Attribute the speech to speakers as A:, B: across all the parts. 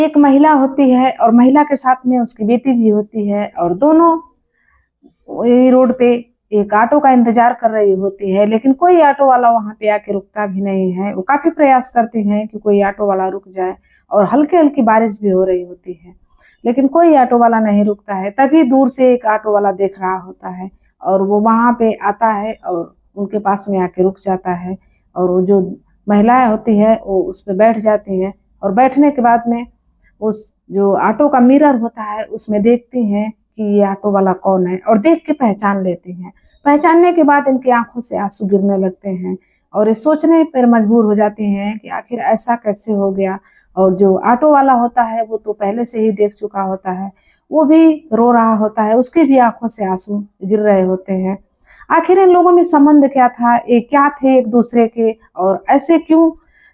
A: एक महिला होती है और महिला के साथ में उसकी बेटी भी होती है और दोनों रोड पे एक ऑटो का इंतजार कर रही होती है, लेकिन कोई ऑटो वाला वहां पे आके रुकता भी नहीं है। वो काफी प्रयास करती हैं कि कोई ऑटो वाला रुक जाए और हल्की हल्की बारिश भी हो रही होती है, लेकिन कोई ऑटो वाला नहीं रुकता है। तभी दूर से एक ऑटो वाला देख रहा होता है और वो वहां पे आता है और उनके पास में आके रुक जाता है और वो जो महिलाएं होती है वो उस पर बैठ जाती है और बैठने के बाद में उस जो ऑटो का मिरर होता है उसमें देखती हैं कि ये ऑटो वाला कौन है और देख के पहचान लेती हैं। पहचानने के बाद इनकी आंखों से आंसू गिरने लगते हैं और ये सोचने पर मजबूर हो जाती हैं कि आखिर ऐसा कैसे हो गया। और जो ऑटो वाला होता है वो तो पहले से ही देख चुका होता है, वो भी रो रहा होता है, उसके भी आंखों से आंसू गिर रहे होते हैं। आखिर इन लोगों में संबंध क्या था, ये क्या थे एक दूसरे के और ऐसे क्यों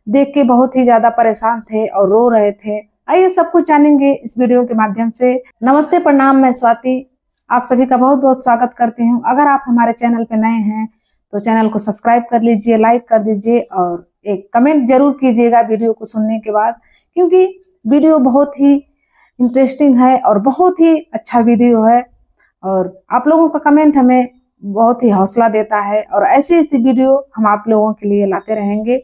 A: देख के बहुत ही ज्यादा परेशान थे और रो रहे थे। आइए सब कुछ जानेंगे इस वीडियो के माध्यम से। नमस्ते, प्रणाम, मैं स्वाति आप सभी का बहुत बहुत स्वागत करती हूँ। अगर आप हमारे चैनल पे नए हैं तो चैनल को सब्सक्राइब कर लीजिए, लाइक कर दीजिए और एक कमेंट जरूर कीजिएगा वीडियो को सुनने के बाद, क्योंकि वीडियो बहुत ही इंटरेस्टिंग है और बहुत ही अच्छा वीडियो है और आप लोगों का कमेंट हमें बहुत ही हौसला देता है और ऐसी ऐसी वीडियो हम आप लोगों के लिए लाते रहेंगे।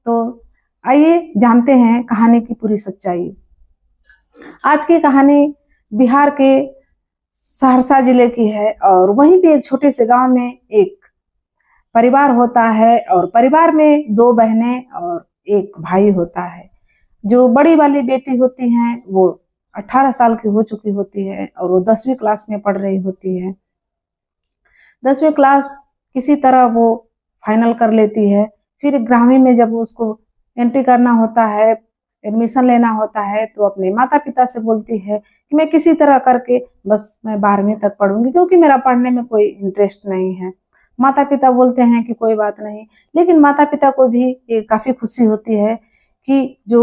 A: तो आइए जानते हैं कहानी की पूरी सच्चाई। आज की कहानी बिहार के सहरसा जिले की है और वहीं पे एक छोटे से गांव में एक परिवार होता है और परिवार में दो बहनें और एक भाई होता है। जो बड़ी वाली बेटी होती है वो 18 साल की हो चुकी होती है और वो 10वीं क्लास में पढ़ रही होती है। 10वीं क्लास किसी तरह वो फाइनल कर लेती है। फिर ग्रामीण में जब उसको एंट्री करना होता है, एडमिशन लेना होता है, तो अपने माता पिता से बोलती है कि मैं किसी तरह करके बस मैं 12वीं तक पढ़ूंगी क्योंकि मेरा पढ़ने में कोई इंटरेस्ट नहीं है। माता पिता बोलते हैं कि कोई बात नहीं, लेकिन माता पिता को भी काफी खुशी होती है कि जो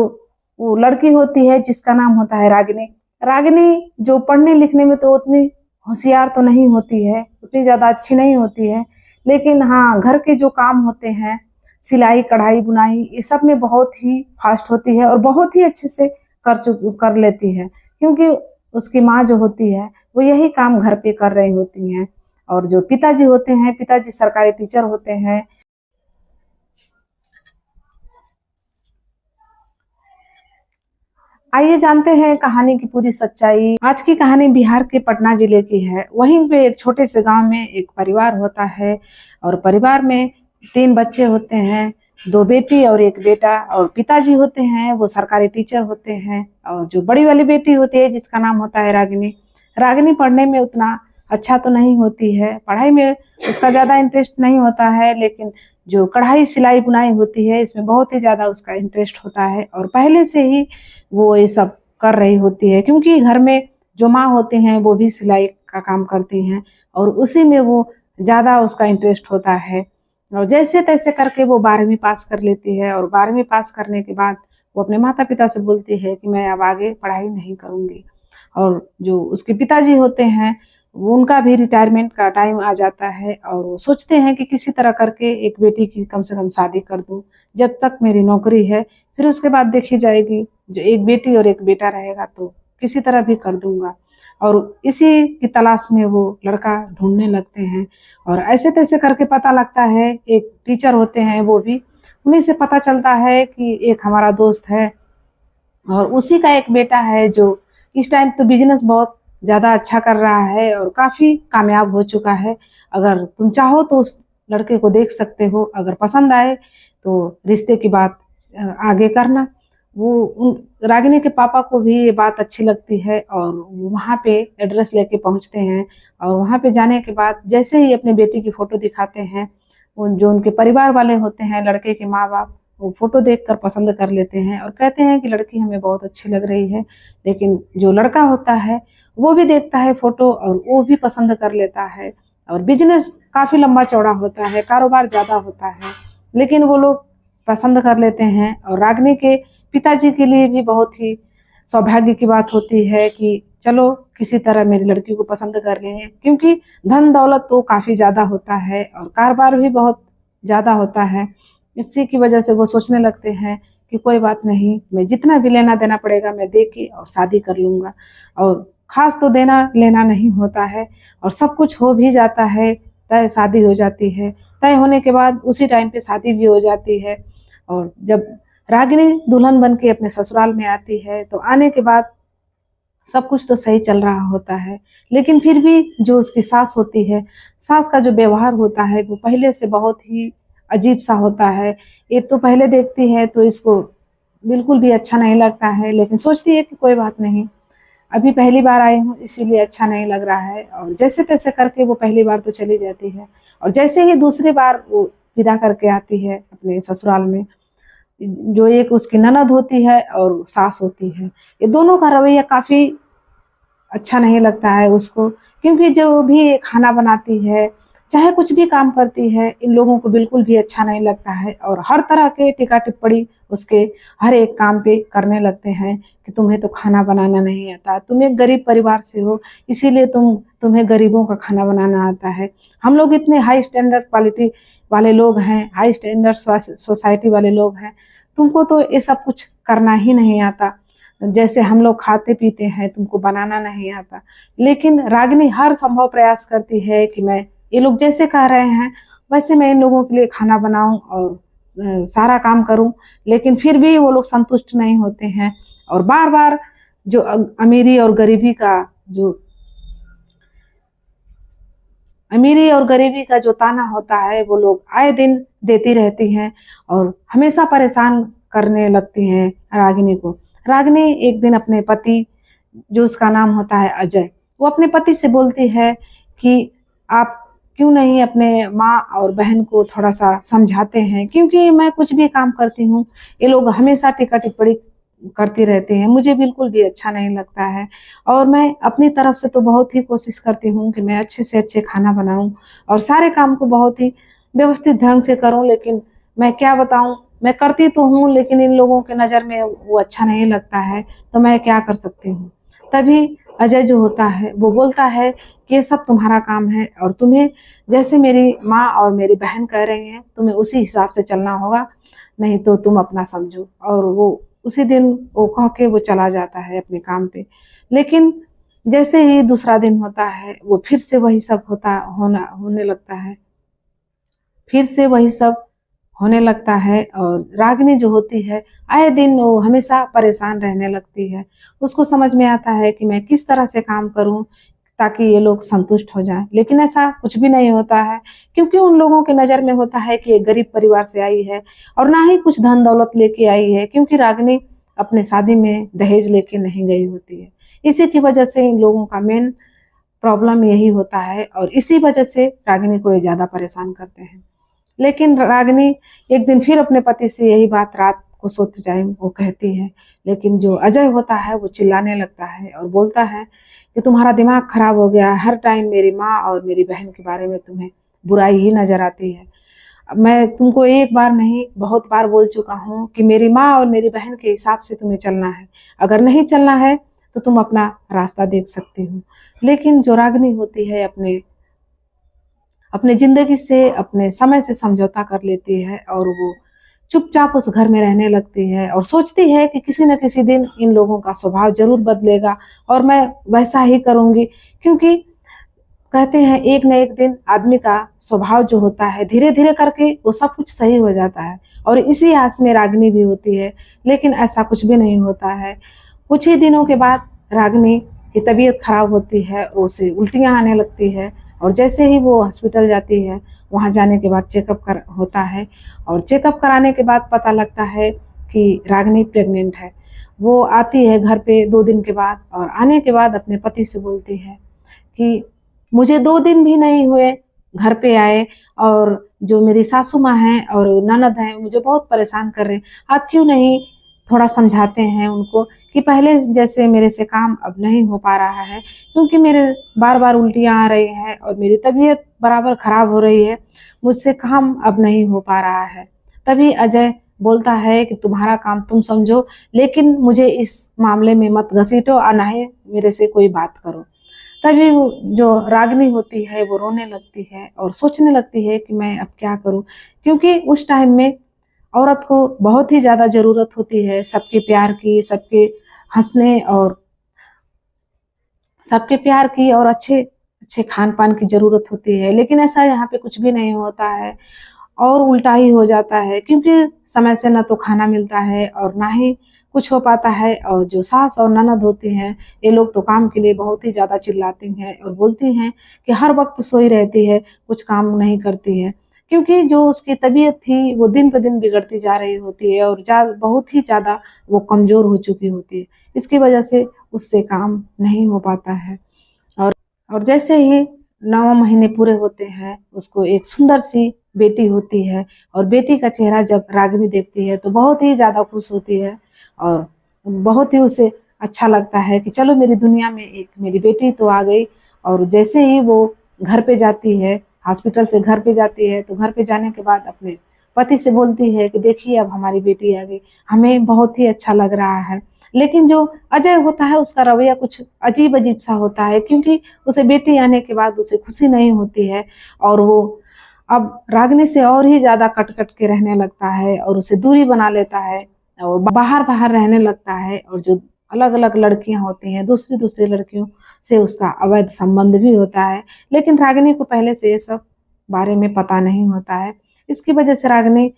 A: वो लड़की होती है जिसका नाम होता है रागिनी। रागिनी जो पढ़ने लिखने में तो उतनी होशियार तो नहीं होती है, उतनी ज्यादा अच्छी नहीं होती है, लेकिन हाँ घर के जो काम होते हैं, सिलाई कढ़ाई बुनाई, ये सब में बहुत ही फास्ट होती है और बहुत ही अच्छे से कर लेती है, क्योंकि उसकी माँ जो होती है वो यही काम घर पे कर रही होती हैं। और जो पिताजी होते हैं, पिताजी सरकारी टीचर होते हैं। आइए जानते हैं कहानी की पूरी सच्चाई। आज की कहानी बिहार के पटना जिले की है। वहीं पे एक छोटे से गांव में एक परिवार होता है और परिवार में 3 बच्चे होते हैं, 2 बेटी और 1 बेटा। और पिताजी होते हैं वो सरकारी टीचर होते हैं और जो बड़ी वाली बेटी होती है जिसका नाम होता है रागिनी, रागिनी पढ़ने में उतना अच्छा तो नहीं होती है, पढ़ाई में उसका ज्यादा इंटरेस्ट नहीं होता है, लेकिन जो कढ़ाई सिलाई बुनाई होती है इसमें बहुत ही ज्यादा उसका इंटरेस्ट होता है और पहले से ही वो ये सब कर रही होती है, क्योंकि घर में जो माँ होती हैं वो भी सिलाई का काम करती हैं और उसी में वो ज्यादा उसका इंटरेस्ट होता है। और जैसे तैसे करके वो 12वीं पास कर लेती है और 12वीं पास करने के बाद वो अपने माता पिता से बोलती है कि मैं अब आगे पढ़ाई नहीं करूंगी। और जो उसके पिताजी होते हैं वो उनका भी रिटायरमेंट का टाइम आ जाता है और वो सोचते हैं कि किसी तरह करके एक बेटी की कम से कम शादी कर दूं, जब तक मेरी नौकरी है, फिर उसके बाद देखी जाएगी, जो एक बेटी और एक बेटा रहेगा तो किसी तरह भी कर दूंगा। और इसी की तलाश में वो लड़का ढूंढने लगते हैं और ऐसे तैसे करके पता लगता है, एक टीचर होते हैं वो भी, उन्हीं से पता चलता है कि एक हमारा दोस्त है और उसी का एक बेटा है जो इस टाइम तो बिजनेस बहुत ज्यादा अच्छा कर रहा है और काफी कामयाब हो चुका है। अगर तुम चाहो तो उस लड़के को देख सकते हो, अगर पसंद आए तो रिश्ते की बात आगे करना। वो रागिनी के पापा को भी ये बात अच्छी लगती है और वहाँ पे एड्रेस लेके पहुँचते हैं और वहाँ पे जाने के बाद जैसे ही अपनी बेटी की फोटो दिखाते हैं, जो उनके परिवार वाले होते हैं, लड़के के माँ बाप, वो फोटो देखकर पसंद कर लेते हैं और कहते हैं कि लड़की हमें बहुत अच्छी लग रही है। लेकिन जो लड़का होता है वो भी देखता है फोटो और वो भी पसंद कर लेता है और बिजनेस काफी लंबा चौड़ा होता है, कारोबार ज्यादा होता है, लेकिन वो लोग पसंद कर लेते हैं। और रागिनी के पिताजी के लिए भी बहुत ही सौभाग्य की बात होती है कि चलो किसी तरह मेरी लड़की को पसंद कर रहे हैं, क्योंकि धन दौलत तो काफी ज्यादा होता है और कारोबार भी बहुत ज्यादा होता है। इसी की वजह से वो सोचने लगते हैं कि कोई बात नहीं, मैं जितना भी लेना देना पड़ेगा मैं दे के और शादी कर लूँगा। और खास तो देना लेना नहीं होता है और सब कुछ हो भी जाता है, तय शादी हो जाती है। तय होने के बाद उसी टाइम पे शादी भी हो जाती है। और जब रागिनी दुल्हन बन के अपने ससुराल में आती है तो आने के बाद सब कुछ तो सही चल रहा होता है, लेकिन फिर भी जो उसकी सास होती है, सास का जो व्यवहार होता है वो पहले से बहुत ही अजीब सा होता है। ये तो पहले देखती है तो इसको बिल्कुल भी अच्छा नहीं लगता है, लेकिन सोचती है कि कोई बात नहीं, अभी पहली बार आई हूँ इसीलिए अच्छा नहीं लग रहा है, और जैसे तैसे करके वो पहली बार तो चली जाती है। और जैसे ही दूसरी बार वो विदा करके आती है अपने ससुराल में, जो एक उसकी ननद होती है और सास होती है, ये दोनों का रवैया काफ़ी अच्छा नहीं लगता है उसको। क्योंकि जो भी ये खाना बनाती है, चाहे कुछ भी काम करती है, इन लोगों को बिल्कुल भी अच्छा नहीं लगता है और हर तरह के टीका टिप्पणी उसके हर एक काम पे करने लगते हैं कि तुम्हें तो खाना बनाना नहीं आता, तुम एक गरीब परिवार से हो इसीलिए तुम्हें गरीबों का खाना बनाना आता है। हम लोग इतने हाई स्टैंडर्ड क्वालिटी वाले लोग हैं, हाई स्टैंडर्ड सोसाइटी वाले लोग हैं, तुमको तो ये सब कुछ करना ही नहीं आता। जैसे हम लोग खाते पीते हैं तुमको बनाना नहीं आता। लेकिन रागिनी हर संभव प्रयास करती है कि मैं, ये लोग जैसे कह रहे हैं वैसे मैं इन लोगों के लिए खाना बनाऊं और सारा काम करूं, लेकिन फिर भी वो लोग संतुष्ट नहीं होते हैं और बार बार जो अमीरी और गरीबी का जो अमीरी और गरीबी का जो ताना होता है वो लोग आए दिन देती रहती हैं और हमेशा परेशान करने लगती हैं रागिनी को। रागिनी एक दिन अपने पति, जो उसका नाम होता है अजय, वो अपने पति से बोलती है कि आप क्यों नहीं अपने माँ और बहन को थोड़ा सा समझाते हैं, क्योंकि मैं कुछ भी काम करती हूँ ये लोग हमेशा टीका टिप्पणी करती रहते हैं, मुझे बिल्कुल भी अच्छा नहीं लगता है। और मैं अपनी तरफ से तो बहुत ही कोशिश करती हूँ कि मैं अच्छे से अच्छे खाना बनाऊँ और सारे काम को बहुत ही व्यवस्थित ढंग से करूँ, लेकिन मैं क्या बताऊँ, मैं करती तो हूँ लेकिन इन लोगों के नज़र में वो अच्छा नहीं लगता है, तो मैं क्या कर सकती हूँ। तभी अजय जो होता है वो बोलता है कि ये सब तुम्हारा काम है और तुम्हें जैसे मेरी माँ और मेरी बहन कह रही हैं तुम्हें उसी हिसाब से चलना होगा, नहीं तो तुम अपना समझो। और वो उसी दिन वो कह के वो चला जाता है अपने काम पे। लेकिन जैसे ही दूसरा दिन होता है वो फिर से वही सब होने लगता है, फिर से वही सब होने लगता है और रागिनी जो होती है आए दिन वो हमेशा परेशान रहने लगती है। उसको समझ में आता है कि मैं किस तरह से काम करूं ताकि ये लोग संतुष्ट हो जाएं, लेकिन ऐसा कुछ भी नहीं होता है, क्योंकि उन लोगों के नज़र में होता है कि ये गरीब परिवार से आई है और ना ही कुछ धन दौलत लेके आई है, क्योंकि रागिनी अपने शादी में दहेज लेके नहीं गई होती है। इसी की वजह से इन लोगों का मेन प्रॉब्लम यही होता है और इसी वजह से रागिनी को ये ज़्यादा परेशान करते हैं। लेकिन रागिनी एक दिन फिर अपने पति से यही बात रात को सोते टाइम वो कहती है, लेकिन जो अजय होता है वो चिल्लाने लगता है और बोलता है कि तुम्हारा दिमाग खराब हो गया, हर टाइम मेरी माँ और मेरी बहन के बारे में तुम्हें बुराई ही नजर आती है। मैं तुमको एक बार नहीं बहुत बार बोल चुका हूँ कि मेरी माँ और मेरी बहन के हिसाब से तुम्हें चलना है, अगर नहीं चलना है तो तुम अपना रास्ता देख सकती हो। लेकिन जो रागिनी होती है अपने जिंदगी से, अपने समय से समझौता कर लेती है और वो चुपचाप उस घर में रहने लगती है और सोचती है कि किसी न किसी दिन इन लोगों का स्वभाव जरूर बदलेगा और मैं वैसा ही करूंगी, क्योंकि कहते हैं एक न एक दिन आदमी का स्वभाव जो होता है धीरे धीरे करके वो सब कुछ सही हो जाता है। और इसी आस में रागिनी भी होती है, लेकिन ऐसा कुछ भी नहीं होता है। कुछ ही दिनों के बाद रागिनी की तबीयत खराब होती है, उसे उल्टियाँ आने लगती है और जैसे ही वो हॉस्पिटल जाती है वहाँ जाने के बाद चेकअप होता है और चेकअप कराने के बाद पता लगता है कि रागिनी प्रेग्नेंट है। वो आती है घर पे 2 दिन के बाद और आने के बाद अपने पति से बोलती है कि मुझे 2 दिन भी नहीं हुए घर पे आए और जो मेरी सासू माँ हैं और ननद हैं मुझे बहुत परेशान कर रहे हैं, आप क्यों नहीं थोड़ा समझाते हैं उनको कि पहले जैसे मेरे से काम अब नहीं हो पा रहा है, क्योंकि मेरे बार बार उल्टियाँ आ रही हैं और मेरी तबीयत बराबर खराब हो रही है, मुझसे काम अब नहीं हो पा रहा है। तभी अजय बोलता है कि तुम्हारा काम तुम समझो, लेकिन मुझे इस मामले में मत घसीटो और ना ही मेरे से कोई बात करो। तभी वो जो रागिनी होती है वो रोने लगती है और सोचने लगती है कि मैं अब क्या करूं, क्योंकि उस टाइम में औरत को बहुत ही ज़्यादा ज़रूरत होती है सबके प्यार की, सबके प्यार की और अच्छे अच्छे खान पान की ज़रूरत होती है। लेकिन ऐसा यहाँ पे कुछ भी नहीं होता है और उल्टा ही हो जाता है, क्योंकि समय से ना तो खाना मिलता है और ना ही कुछ हो पाता है। और जो सास और ननद होती हैं, ये लोग तो काम के लिए बहुत ही ज़्यादा चिल्लाती हैं और बोलती हैं कि हर वक्त सोई रहती है, कुछ काम नहीं करती है। क्योंकि जो उसकी तबीयत थी वो दिन पे दिन बिगड़ती जा रही होती है और बहुत ही ज़्यादा वो कमज़ोर हो चुकी होती है। इसकी वजह से उससे काम नहीं हो पाता है। और और जैसे ही 9 महीने पूरे होते हैं, उसको एक सुंदर सी बेटी होती है और बेटी का चेहरा जब रागिनी देखती है तो बहुत ही ज़्यादा खुश होती है और बहुत ही उसे अच्छा लगता है कि चलो मेरी दुनिया में एक मेरी बेटी तो आ गई। और जैसे ही वो घर पे जाती है, हॉस्पिटल से घर पे जाती है, तो घर पे जाने के बाद अपने पति से बोलती है कि देखिए अब हमारी बेटी आ गई, हमें बहुत ही अच्छा लग रहा है। लेकिन जो अजय होता है उसका रवैया कुछ अजीब अजीब सा होता है, क्योंकि उसे बेटी आने के बाद उसे खुशी नहीं होती है और वो अब रागिनी से और ही ज्यादा कट कट के रहने लगता है और उसे दूरी बना लेता है और बाहर बाहर रहने लगता है। और जो अलग अलग लड़कियां होती हैं, दूसरी दूसरी लड़कियों से उसका अवैध संबंध भी होता है। लेकिन रागिनी को पहले से ये सब बारे में पता नहीं होता है। इसकी वजह से रागिनी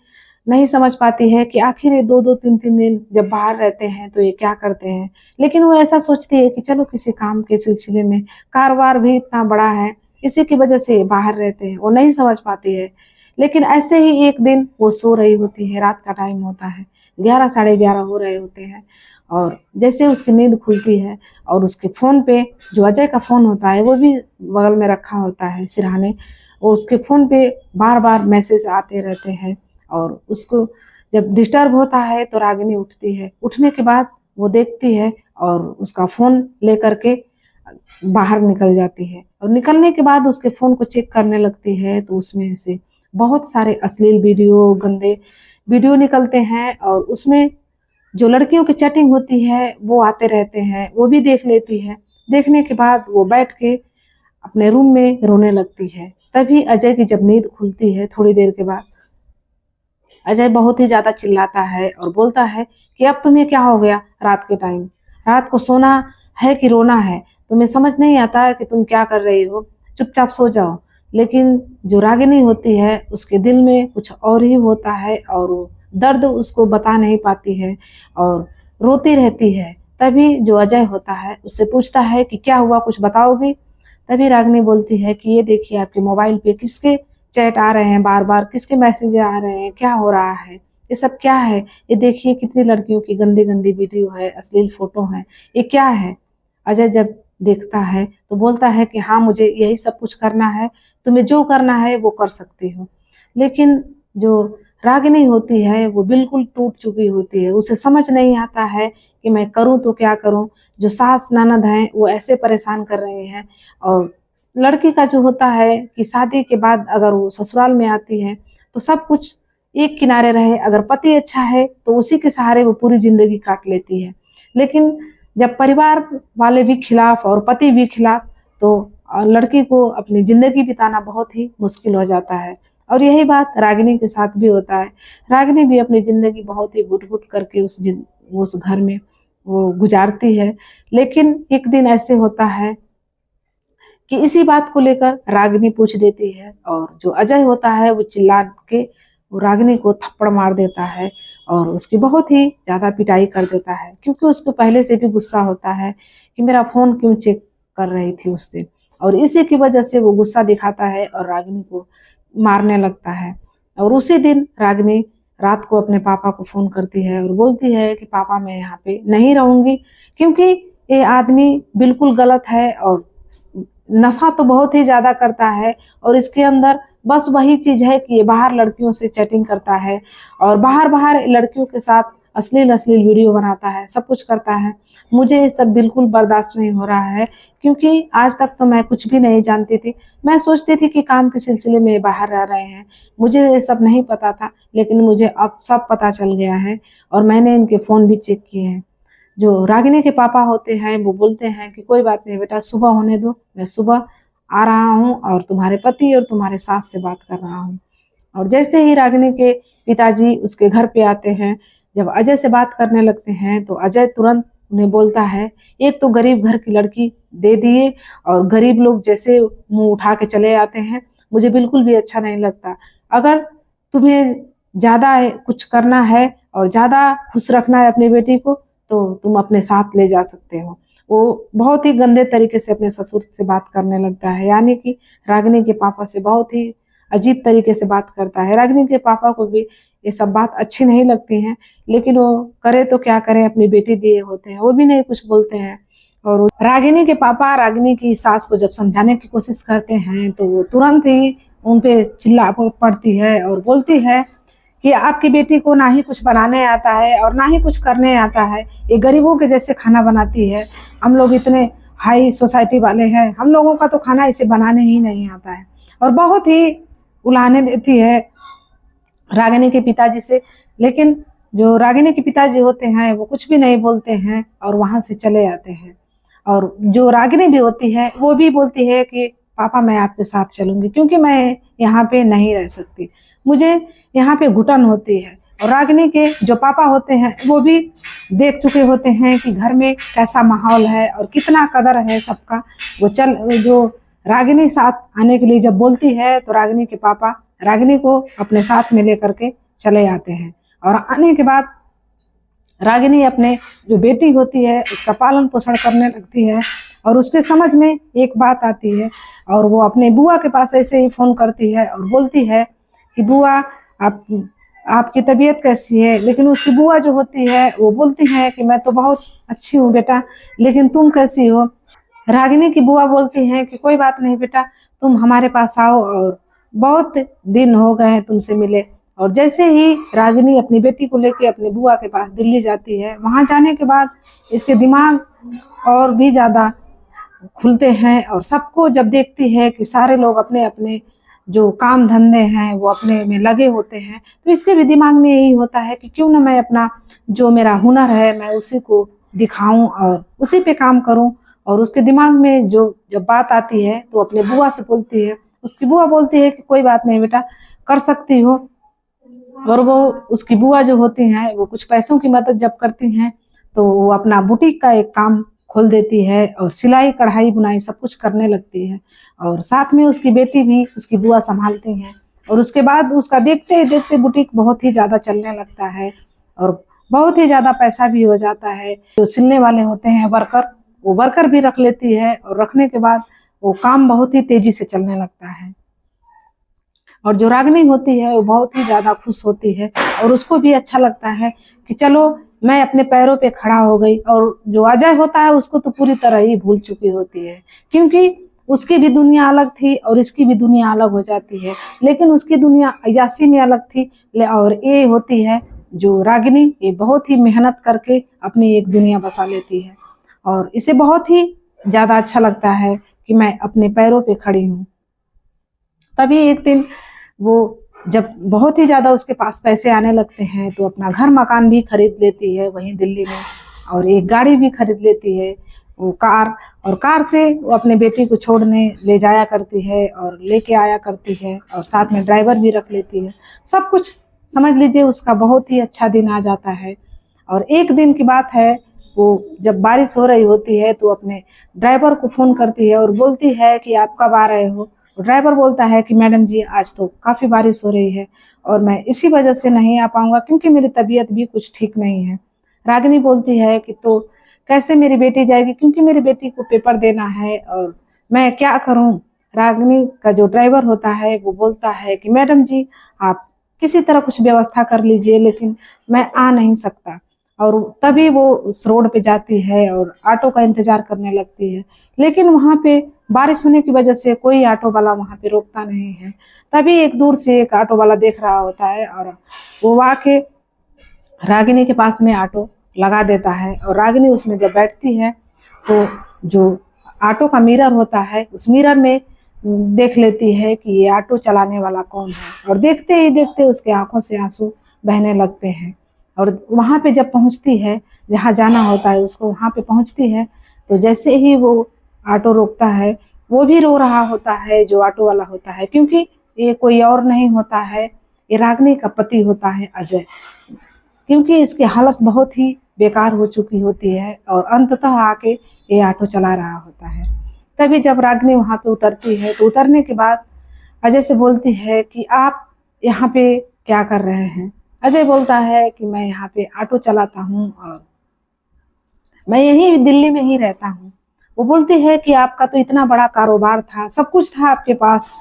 A: नहीं समझ पाती है कि आखिर ये 2-2 3-3 दिन जब बाहर रहते हैं तो ये क्या करते हैं। लेकिन वो ऐसा सोचती है कि चलो किसी काम के सिलसिले में, कारोबार भी इतना बड़ा है, इसी की वजह से बाहर रहते हैं, वो नहीं समझ पाती है। लेकिन ऐसे ही एक दिन वो सो रही होती है, रात का टाइम होता है, 11 साढ़े 11 हो रहे होते हैं और जैसे उसकी नींद खुलती है और उसके फ़ोन पे जो अजय का फ़ोन होता है वो भी बगल में रखा होता है सिरहाने, वो उसके फ़ोन पे बार बार मैसेज आते रहते हैं और उसको जब डिस्टर्ब होता है तो रागिनी उठती है। उठने के बाद वो देखती है और उसका फ़ोन लेकर के बाहर निकल जाती है और निकलने के बाद उसके फ़ोन को चेक करने लगती है तो उसमें से बहुत सारे अश्लील वीडियो, गंदे वीडियो निकलते हैं और उसमें जो लड़कियों की चैटिंग होती है वो आते रहते हैं, वो भी देख लेती है। देखने के बाद वो बैठ के अपने रूम में रोने लगती है। तभी अजय की जब नींद खुलती है थोड़ी देर के बाद, अजय बहुत ही ज्यादा चिल्लाता है और बोलता है कि अब तुम्हें क्या हो गया, रात के टाइम, रात को सोना है कि रोना है, तुम्हें समझ नहीं आता कि तुम क्या कर रही हो, चुपचाप सो जाओ। लेकिन जो रागिनी होती है उसके दिल में कुछ और ही होता है और वो दर्द उसको बता नहीं पाती है और रोती रहती है। तभी जो अजय होता है उससे पूछता है कि क्या हुआ, कुछ बताओगी। तभी रागिनी बोलती है कि ये देखिए आपके मोबाइल पे किसके चैट आ रहे हैं, बार बार किसके मैसेज आ रहे हैं, क्या हो रहा है, ये सब क्या है, ये देखिए कितनी लड़कियों की गंदी गंदी वीडियो है, अश्लील फोटो है, ये क्या है। अजय जब देखता है तो बोलता है कि हाँ मुझे यही सब कुछ करना है, तुम्हें जो करना है वो कर सकती हो। लेकिन जो रागिनी होती है वो बिल्कुल टूट चुकी होती है, उसे समझ नहीं आता है कि मैं करूं तो क्या करूं। जो सास ननद हैं वो ऐसे परेशान कर रहे हैं और लड़की का जो होता है कि शादी के बाद अगर वो ससुराल में आती है तो सब कुछ एक किनारे रहे, अगर पति अच्छा है तो उसी के सहारे वो पूरी जिंदगी काट लेती है। लेकिन जब परिवार वाले भी खिलाफ और पति भी खिलाफ तो लड़की को अपनी जिंदगी बिताना बहुत ही मुश्किल हो जाता है। और यही बात रागिनी के साथ भी होता है। रागिनी भी अपनी जिंदगी बहुत ही घुट घुट करके उस घर में वो गुजारती है। लेकिन एक दिन ऐसे होता है कि इसी बात को लेकर रागिनी पूछ देती है और जो अजय होता है वो चिल्ला के वो रागिनी को थप्पड़ मार देता है और उसकी बहुत ही ज्यादा पिटाई कर देता है, क्योंकि उसको पहले से भी गुस्सा होता है कि मेरा फोन क्यों चेक कर रही थी उस दिन, और इसी की वजह से वो गुस्सा दिखाता है और रागिनी को मारने लगता है। और उसी दिन रागिनी रात को अपने पापा को फोन करती है और बोलती है कि पापा मैं यहाँ पे नहीं रहूंगी, क्योंकि ये आदमी बिल्कुल गलत है और नशा तो बहुत ही ज्यादा करता है और इसके अंदर बस वही चीज है कि ये बाहर लड़कियों से चैटिंग करता है और बाहर बाहर लड़कियों के साथ अश्लील अश्लील वीडियो बनाता है, सब कुछ करता है। मुझे ये सब बिल्कुल बर्दाश्त नहीं हो रहा है, क्योंकि आज तक तो मैं कुछ भी नहीं जानती थी। मैं सोचती थी कि काम के सिलसिले में बाहर रह रहे हैं, मुझे ये सब नहीं पता था, लेकिन मुझे अब सब पता चल गया है और मैंने इनके फोन भी चेक किए हैं। जो रागिनी के पापा होते हैं वो बोलते हैं कि कोई बात नहीं बेटा, सुबह होने दो, मैं सुबह आ रहा हूँ और तुम्हारे पति और तुम्हारे सास से बात कर रहा हूँ। और जैसे ही रागिनी के पिताजी उसके घर पे आते हैं, जब अजय से बात करने लगते हैं तो अजय तुरंत उन्हें बोलता है, एक तो गरीब घर की लड़की दे दिए और गरीब लोग जैसे मुंह उठा के चले आते हैं, मुझे बिल्कुल भी अच्छा नहीं लगता। अगर तुम्हें ज्यादा कुछ करना है और ज्यादा खुश रखना है अपनी बेटी को तो तुम अपने साथ ले जा सकते हो। वो बहुत ही गंदे तरीके से अपने ससुर से बात करने लगता है, यानी कि रागिनी के पापा से बहुत ही अजीब तरीके से बात करता है। रागिनी के पापा को भी ये सब बात अच्छी नहीं लगती है, लेकिन वो करे तो क्या करें, अपनी बेटी दिए होते हैं, वो भी नहीं कुछ बोलते हैं। और रागिनी के पापा रागिनी की सास को जब समझाने की कोशिश करते हैं तो वो तुरंत ही उन पे चिल्ला पड़ती है और बोलती है कि आपकी बेटी को ना ही कुछ बनाने आता है और ना ही कुछ करने आता है, ये गरीबों के जैसे खाना बनाती है। हम लोग इतने हाई सोसाइटी वाले हैं, हम लोगों का तो खाना इसे बनाने ही नहीं आता है। और बहुत ही उलाहने देती है रागिनी के पिताजी से, लेकिन जो रागिनी के पिताजी होते हैं वो कुछ भी नहीं बोलते हैं और वहां से चले आते हैं। और जो रागिनी भी होती है वो भी बोलती है कि पापा मैं आपके साथ चलूंगी, क्योंकि मैं यहाँ पे नहीं रह सकती, मुझे यहाँ पे घुटन होती है। और रागिनी के जो पापा होते हैं वो भी देख चुके होते हैं कि घर में कैसा माहौल है और कितना कदर है सबका। जो रागिनी साथ आने के लिए जब बोलती है तो रागिनी के पापा रागिनी को अपने साथ में लेकर के चले आते हैं। और आने के बाद रागिनी अपने जो बेटी होती है उसका पालन पोषण करने लगती है। और उसके समझ में एक बात आती है और वो अपने बुआ के पास ऐसे ही फोन करती है और बोलती है कि बुआ आपकी तबीयत कैसी है। लेकिन उसकी बुआ जो होती है वो बोलती है कि मैं तो बहुत अच्छी हूँ बेटा, लेकिन तुम कैसी हो। रागिनी की बुआ बोलती है कि कोई बात नहीं बेटा, तुम हमारे पास आओ, और बहुत दिन हो गए हैं तुमसे मिले। और जैसे ही रागिनी अपनी बेटी को लेकर अपनी बुआ के पास दिल्ली जाती है, वहां जाने के बाद इसके दिमाग और भी ज्यादा खुलते हैं। और सबको जब देखती है कि सारे लोग अपने अपने जो काम धंधे हैं वो अपने में लगे होते हैं, तो इसके भी दिमाग में यही होता है कि क्यों ना मैं अपना जो मेरा हुनर है मैं उसी को दिखाऊं और उसी पे काम करूं। और उसके दिमाग में जब बात आती है तो अपने बुआ से बोलती है। उसकी बुआ बोलती है कि कोई बात नहीं बेटा, कर सकती हो। और वो उसकी बुआ जो होती हैं वो कुछ पैसों की मदद जब करती हैं तो वो अपना बुटीक का एक काम खोल देती है और सिलाई कढ़ाई बुनाई सब कुछ करने लगती है। और साथ में उसकी बेटी भी उसकी बुआ संभालती हैं। और उसके बाद उसका देखते ही देखते बुटीक बहुत ही ज्यादा चलने लगता है और बहुत ही ज्यादा पैसा भी हो जाता है। जो सिलने वाले होते हैं वर्कर, वो वर्कर भी रख लेती है और रखने के बाद वो काम बहुत ही तेजी से चलने लगता है। और जो रागिनी होती है वो बहुत ही ज्यादा खुश होती है और उसको भी अच्छा लगता है कि चलो मैं अपने पैरों पे खड़ा हो गई। और जो अजय होता है उसको तो पूरी तरह ही भूल चुकी होती है, क्योंकि उसकी भी दुनिया अलग थी और इसकी भी दुनिया अलग हो जाती है। लेकिन उसकी दुनिया अयासी में अलग थी और ये होती है जो रागिनी, ये बहुत ही मेहनत करके अपनी एक दुनिया बसा लेती है। और इसे बहुत ही ज्यादा अच्छा लगता है कि मैं अपने पैरों पे खड़ी हूँ। तभी एक दिन वो जब बहुत ही ज्यादा उसके पास पैसे आने लगते हैं तो अपना घर मकान भी खरीद लेती है वहीं दिल्ली में, और एक गाड़ी भी खरीद लेती है, वो कार। और कार से वो अपने बेटी को छोड़ने ले जाया करती है और लेके आया करती है, और साथ में ड्राइवर भी रख लेती है। सब कुछ समझ लीजिए उसका बहुत ही अच्छा दिन आ जाता है। और एक दिन की बात है, वो जब बारिश हो रही होती है तो अपने ड्राइवर को फोन करती है और बोलती है कि आप कब आ रहे हो। ड्राइवर बोलता है कि मैडम जी आज तो काफी बारिश हो रही है और मैं इसी वजह से नहीं आ पाऊंगा क्योंकि मेरी तबीयत भी कुछ ठीक नहीं है। रागिनी बोलती है कि तो कैसे मेरी बेटी जाएगी, क्योंकि मेरी बेटी को पेपर देना है और मैं क्या करूं। रागिनी का जो ड्राइवर होता है वो बोलता है कि मैडम जी आप किसी तरह कुछ व्यवस्था कर लीजिए, लेकिन मैं आ नहीं सकता। और तभी वो उस रोड पे जाती है और ऑटो का इंतजार करने लगती है, लेकिन वहां पे बारिश होने की वजह से कोई ऑटो वाला वहां पे रोकता नहीं है। तभी एक दूर से एक ऑटो वाला देख रहा होता है और वो आके रागिनी के पास में ऑटो लगा देता है। और रागिनी उसमें जब बैठती है तो जो ऑटो का मिरर होता है उस मिरर में देख लेती है कि ये ऑटो चलाने वाला कौन है। और देखते ही देखते उसके आंखों से आंसू बहने लगते हैं। और वहां पे जब पहुंचती है, जहाँ जाना होता है उसको, वहां पे पहुंचती है तो जैसे ही वो ऑटो रोकता है वो भी रो रहा होता है जो ऑटो वाला होता है, क्योंकि ये कोई और नहीं होता है ये रागिनी का पति होता है अजय, क्योंकि इसकी हालत बहुत ही बेकार हो चुकी होती है और अंततः आके ये ऑटो चला रहा होता है। तभी जब रागिनी वहाँ पे उतरती है तो उतरने के बाद अजय से बोलती है कि आप यहाँ पे क्या कर रहे हैं। अजय बोलता है कि मैं यहाँ पे ऑटो चलाता हूँ और मैं यहीं दिल्ली में ही रहता हूँ। वो बोलती है कि आपका तो इतना बड़ा कारोबार था, सब कुछ था आपके पास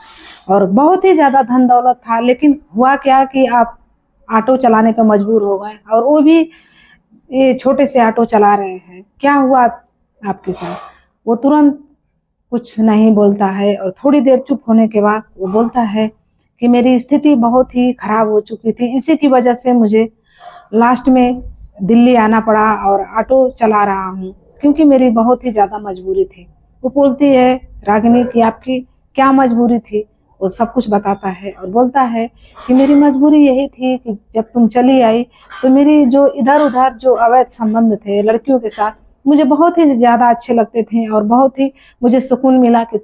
A: और बहुत ही ज़्यादा धन दौलत था, लेकिन हुआ क्या कि आप ऑटो चलाने पे मजबूर हो गए और वो भी ये छोटे से ऑटो चला रहे हैं। क्या हुआ आपके साथ? वो तुरंत कुछ नहीं बोलता है और थोड़ी देर चुप होने के बाद वो बोलता है कि मेरी स्थिति बहुत ही खराब हो चुकी थी, इसी की वजह से मुझे लास्ट में दिल्ली आना पड़ा और ऑटो चला रहा हूँ, क्योंकि मेरी बहुत ही ज़्यादा मजबूरी थी। वो बोलती है रागिनी कि आपकी क्या मजबूरी थी? वो सब कुछ बताता है और बोलता है कि मेरी मजबूरी यही थी कि जब तुम चली आई तो मेरी जो इधर उधर जो अवैध संबंध थे लड़कियों के साथ मुझे बहुत ही ज़्यादा अच्छे लगते थे और बहुत ही मुझे सुकून मिला कि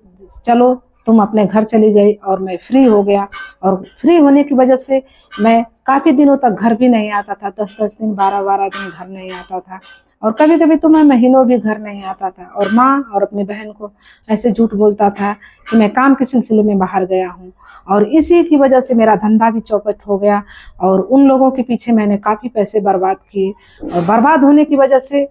A: चलो तुम अपने घर चली गई और मैं फ्री हो गया। और फ्री होने की वजह से मैं काफ़ी दिनों तक घर भी नहीं आता था, 10-10 दिन 12-12 दिन घर नहीं आता था और कभी कभी तो मैं महीनों भी घर नहीं आता था। और माँ और अपनी बहन को ऐसे झूठ बोलता था कि मैं काम के सिलसिले में बाहर गया हूँ और इसी की वजह से मेरा धंधा भी चौपट हो गया और उन लोगों के पीछे मैंने काफ़ी पैसे बर्बाद किए और बर्बाद होने की वजह से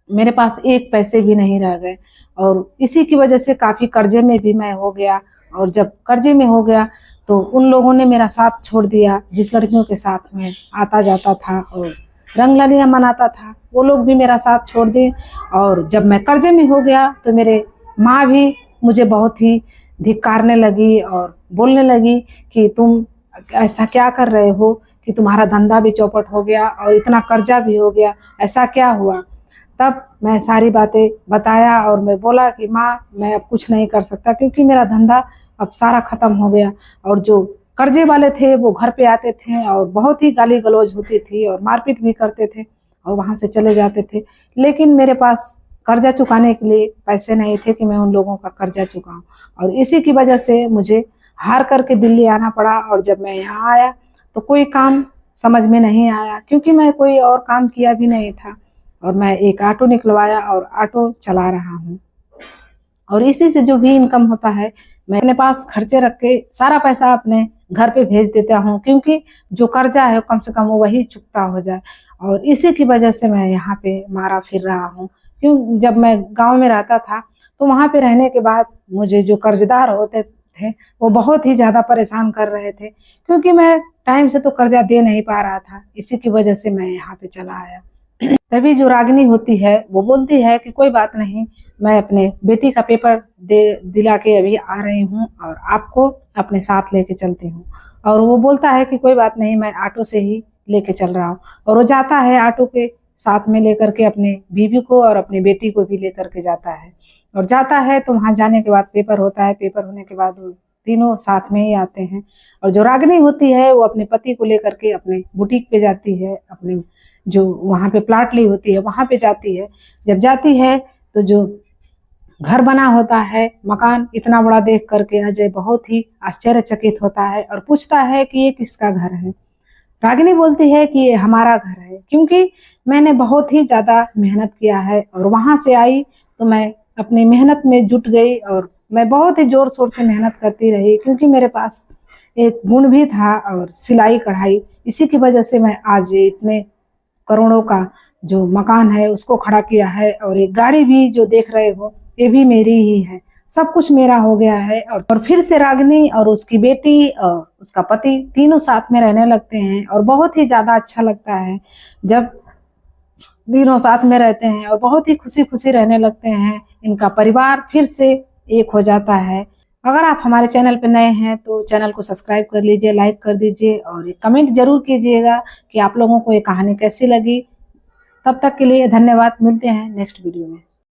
A: मेरे पास एक पैसे भी नहीं रह गए और इसी की वजह से काफ़ी कर्जे में भी मैं हो गया। और जब कर्जे में हो गया तो उन लोगों ने मेरा साथ छोड़ दिया, जिस लड़कियों के साथ में आता जाता था और रंग ललियाँ मनाता था वो लोग भी मेरा साथ छोड़ दिए। और जब मैं कर्जे में हो गया तो मेरे माँ भी मुझे बहुत ही धिक्कारने लगी और बोलने लगी कि तुम ऐसा क्या कर रहे हो कि तुम्हारा धंधा भी चौपट हो गया और इतना कर्जा भी हो गया, ऐसा क्या हुआ? तब मैं सारी बातें बताया और मैं बोला कि माँ मैं अब कुछ नहीं कर सकता, क्योंकि मेरा धंधा अब सारा ख़त्म हो गया और जो कर्जे वाले थे वो घर पे आते थे और बहुत ही गाली गलौज होती थी और मारपीट भी करते थे और वहाँ से चले जाते थे। लेकिन मेरे पास कर्जा चुकाने के लिए पैसे नहीं थे कि मैं उन लोगों का कर्जा चुकाऊं और इसी की वजह से मुझे हार करके दिल्ली आना पड़ा। और जब मैं यहाँ आया तो कोई काम समझ में नहीं आया, क्योंकि मैं कोई और काम किया भी नहीं था और मैं एक ऑटो निकलवाया और ऑटो चला रहा हूँ और इसी से जो भी इनकम होता है मैं अपने पास खर्चे रख के सारा पैसा अपने घर पे भेज देता हूँ, क्योंकि जो कर्जा है कम से कम वो वही चुकता हो जाए। और इसी की वजह से मैं यहाँ पे मारा फिर रहा हूँ। क्यों, जब मैं गांव में रहता था तो वहाँ पे रहने के बाद मुझे जो कर्जदार होते थे वो बहुत ही ज़्यादा परेशान कर रहे थे, क्योंकि मैं टाइम से तो कर्जा दे नहीं पा रहा था। इसी की वजह से मैं यहाँ पे चला आया। तभी जो रागिनी होती है वो बोलती है कि कोई बात नहीं, मैं अपने बेटी का पेपर दिला के अभी आ रही हूँ और आपको अपने साथ लेके चलती हूँ। और वो बोलता है कि कोई बात नहीं, मैं ऑटो से ही लेके चल रहा हूँ। और वो जाता है ऑटो के साथ में लेकर के अपने बीवी को और अपनी बेटी को भी लेकर के जाता है और जाता है तो वहाँ जाने के बाद पेपर होता है। पेपर होने के बाद वो तीनों साथ में ही आते हैं और जो रागिनी होती है वो अपने पति को लेकर के अपने बुटीक पे जाती है, अपने जो वहाँ पे प्लाट ली होती है वहाँ पे जाती है। जब जाती है तो जो घर बना होता है, मकान इतना बड़ा देख करके अजय बहुत ही आश्चर्यचकित होता है और पूछता है कि ये किसका घर है। रागिनी बोलती है कि ये हमारा घर है, क्योंकि मैंने बहुत ही ज़्यादा मेहनत किया है और वहाँ से आई तो मैं अपनी मेहनत में जुट गई और मैं बहुत ही ज़ोर शोर से मेहनत करती रही, क्योंकि मेरे पास एक गुण भी था और सिलाई कढ़ाई। इसी की वजह से मैं आज इतने करोड़ों का जो मकान है उसको खड़ा किया है और एक गाड़ी भी जो देख रहे हो ये भी मेरी ही है। सब कुछ मेरा हो गया है। और फिर से रागिनी और उसकी बेटी और उसका पति तीनों साथ में रहने लगते हैं और बहुत ही ज़्यादा अच्छा लगता है जब तीनों साथ में रहते हैं और बहुत ही खुशी खुशी रहने लगते हैं। इनका परिवार फिर से एक हो जाता है। अगर आप हमारे चैनल पर नए हैं तो चैनल को सब्सक्राइब कर लीजिए, लाइक कर दीजिए और एक कमेंट जरूर कीजिएगा कि आप लोगों को ये कहानी कैसी लगी। तब तक के लिए धन्यवाद। मिलते हैं नेक्स्ट वीडियो में।